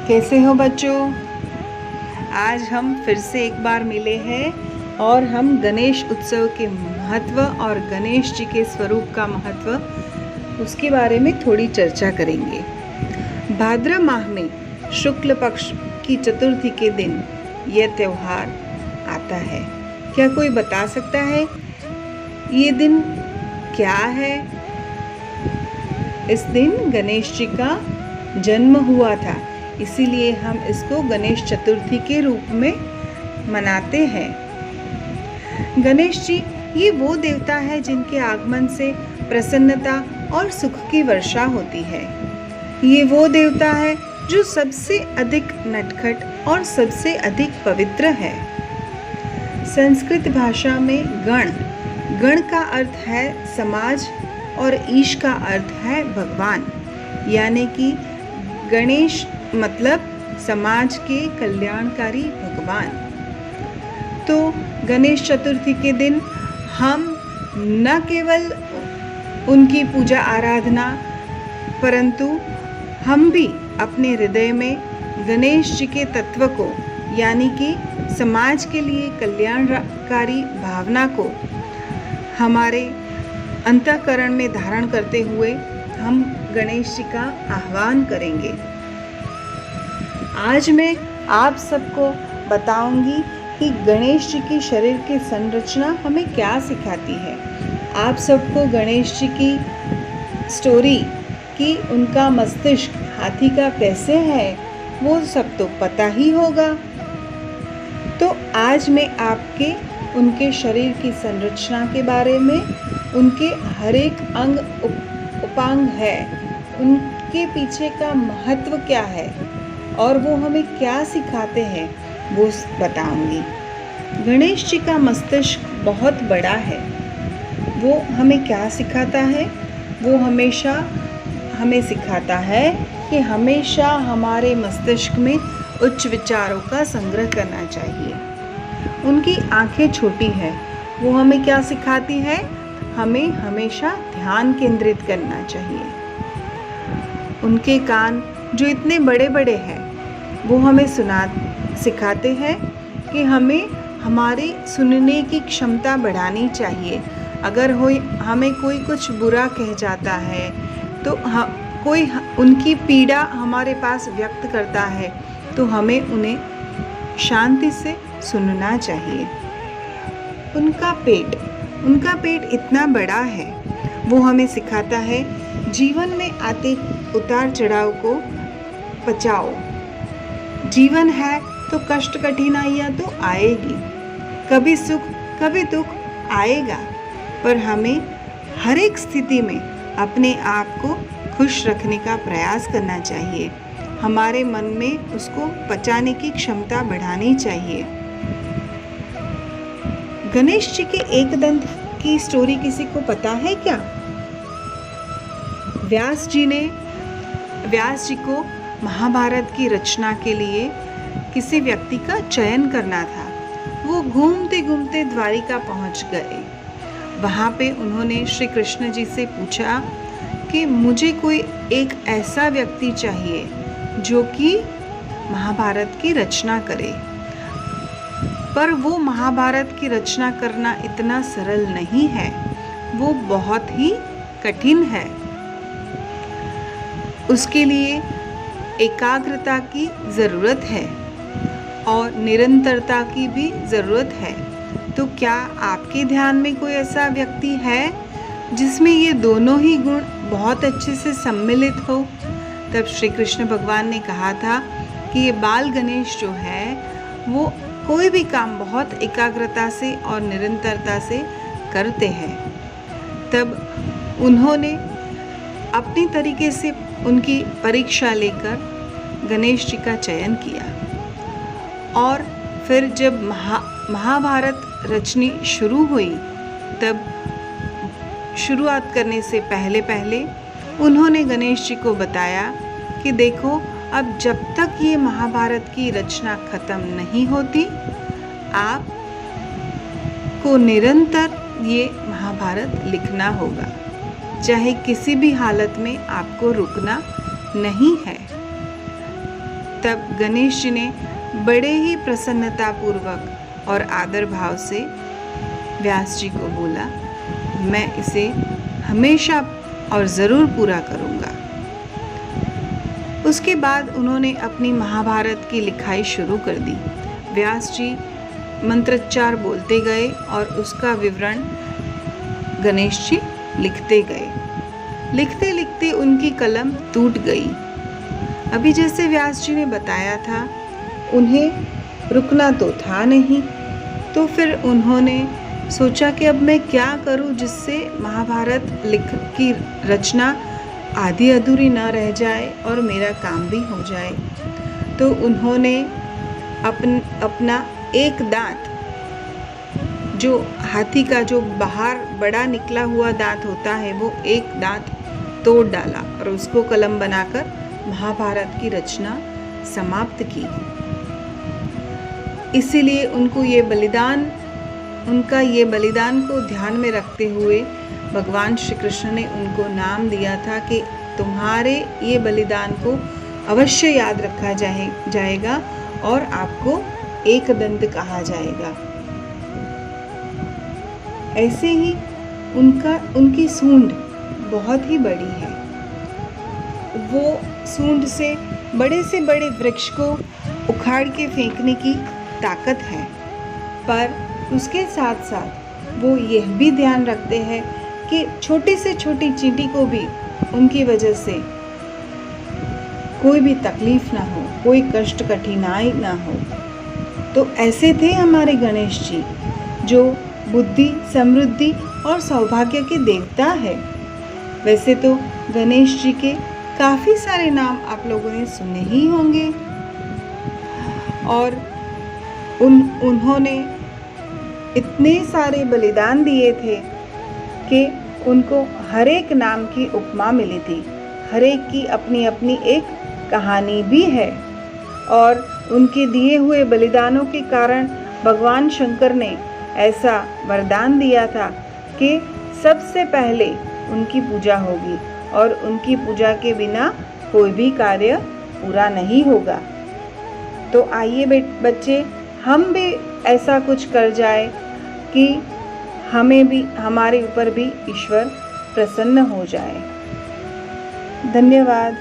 कैसे हो बच्चों? आज हम फिर से एक बार मिले हैं और हम गणेश उत्सव के महत्व और गणेश जी के स्वरूप का महत्व उसके बारे में थोड़ी चर्चा करेंगे। भाद्र माह में शुक्ल पक्ष की चतुर्थी के दिन यह त्यौहार आता है। क्या कोई बता सकता है ये दिन क्या है? इस दिन गणेश जी का जन्म हुआ था, इसीलिए हम इसको गणेश चतुर्थी के रूप में मनाते हैं। गणेश जी ये वो देवता है जिनके आगमन से प्रसन्नता और सुख की वर्षा होती है। ये वो देवता है जो सबसे अधिक नटखट और सबसे अधिक पवित्र है। संस्कृत भाषा में गण का अर्थ है समाज और ईश का अर्थ है भगवान, यानी कि गणेश मतलब समाज के कल्याणकारी भगवान। तो गणेश चतुर्थी के दिन हम न केवल उनकी पूजा आराधना परंतु हम भी अपने हृदय में गणेश जी के तत्व को यानी कि समाज के लिए कल्याणकारी भावना को हमारे अंतःकरण में धारण करते हुए हम गणेश जी का आह्वान करेंगे। आज मैं आप सबको बताऊंगी कि गणेश जी की शरीर की संरचना हमें क्या सिखाती है। आप सबको गणेश जी की स्टोरी कि उनका मस्तिष्क हाथी का कैसे है वो सब तो पता ही होगा। तो आज मैं आपके उनके शरीर की संरचना के बारे में, उनके हर एक अंग उपांग है, उनके पीछे का महत्व क्या है और वो हमें क्या सिखाते हैं वो बताऊंगी। गणेश जी का मस्तिष्क बहुत बड़ा है। वो हमें क्या सिखाता है? वो हमेशा हमें सिखाता है कि हमेशा हमारे मस्तिष्क में उच्च विचारों का संग्रह करना चाहिए। उनकी आंखें छोटी हैं। वो हमें क्या सिखाती है? हमें हमेशा ध्यान केंद्रित करना चाहिए। उनके कान जो इतने बड़े बड़े हैं वो हमें सिखाते हैं कि हमें हमारी सुनने की क्षमता बढ़ानी चाहिए। अगर हमें कोई कुछ बुरा कह जाता है तो कोई उनकी पीड़ा हमारे पास व्यक्त करता है तो हमें उन्हें शांति से सुनना चाहिए। उनका पेट इतना बड़ा है। वो हमें सिखाता है जीवन में आते उतार चढ़ाव को पचाओ। जीवन है तो कष्ट कठिनाइयाँ तो आएगी, कभी सुख कभी दुख आएगा, पर हमें हर एक स्थिति में अपने आप को खुश रखने का प्रयास करना चाहिए। हमारे मन में उसको पचाने की क्षमता बढ़ानी चाहिए। गणेश जी के एक दंत की स्टोरी किसी को पता है क्या? व्यास जी को महाभारत की रचना के लिए किसी व्यक्ति का चयन करना था। वो घूमते घूमते द्वारिका पहुंच गए। वहाँ पे उन्होंने श्री कृष्ण जी से पूछा कि मुझे कोई एक ऐसा व्यक्ति चाहिए जो कि महाभारत की रचना करे। पर वो महाभारत की रचना करना इतना सरल नहीं है, वो बहुत ही कठिन है। उसके लिए एकाग्रता की ज़रूरत है और निरंतरता की भी ज़रूरत है। तो क्या आपके ध्यान में कोई ऐसा व्यक्ति है जिसमें ये दोनों ही गुण बहुत अच्छे से सम्मिलित हो? तब श्री कृष्ण भगवान ने कहा था कि ये बाल गणेश जो है वो कोई भी काम बहुत एकाग्रता से और निरंतरता से करते हैं। तब उन्होंने अपनी तरीके से उनकी परीक्षा लेकर गणेश जी का चयन किया और फिर जब महाभारत रचनी शुरू हुई तब शुरुआत करने से पहले उन्होंने गणेश जी को बताया कि देखो, अब जब तक ये महाभारत की रचना खत्म नहीं होती, आप को निरंतर ये महाभारत लिखना होगा, चाहे किसी भी हालत में आपको रुकना नहीं है। तब गणेश जी ने बड़े ही प्रसन्नतापूर्वक और आदर भाव से व्यास जी को बोला, मैं इसे हमेशा और ज़रूर पूरा करूँगा। उसके बाद उन्होंने अपनी महाभारत की लिखाई शुरू कर दी। व्यास जी मंत्रोच्चार बोलते गए और उसका विवरण गणेश जी लिखते गए। लिखते लिखते उनकी कलम टूट गई। अभी जैसे व्यास जी ने बताया था, उन्हें रुकना तो था नहीं, तो फिर उन्होंने सोचा कि अब मैं क्या करूं जिससे महाभारत लिख की रचना आधी अधूरी न रह जाए और मेरा काम भी हो जाए। तो उन्होंने अपना एक दांत, जो हाथी का जो बाहर बड़ा निकला हुआ दांत होता है, वो एक दांत तोड़ डाला और उसको कलम बनाकर महाभारत की रचना समाप्त की। इसीलिए उनका ये बलिदान को ध्यान में रखते हुए भगवान श्री कृष्ण ने उनको नाम दिया था कि तुम्हारे ये बलिदान को अवश्य याद रखा जाएगा और आपको एकदंत कहा जाएगा। ऐसे ही उनकी सूंड बहुत ही बड़ी है। वो सूंड से बड़े वृक्ष को उखाड़ के फेंकने की ताकत है, पर उसके साथ साथ वो यह भी ध्यान रखते हैं कि छोटी से छोटी चींटी को भी उनकी वजह से कोई भी तकलीफ ना हो, कोई कष्ट कठिनाई ना हो। तो ऐसे थे हमारे गणेश जी, जो बुद्धि, समृद्धि और सौभाग्य के देवता है। वैसे तो गणेश जी के काफ़ी सारे नाम आप लोगों ने सुने ही होंगे और उन्होंने इतने सारे बलिदान दिए थे कि उनको हर एक नाम की उपमा मिली थी। हर एक की अपनी अपनी एक कहानी भी है और उनके दिए हुए बलिदानों के कारण भगवान शंकर ने ऐसा वरदान दिया था कि सबसे पहले उनकी पूजा होगी और उनकी पूजा के बिना कोई भी कार्य पूरा नहीं होगा। तो आइए बच्चे, हम भी ऐसा कुछ कर जाए कि हमारे ऊपर भी ईश्वर प्रसन्न हो जाए। धन्यवाद।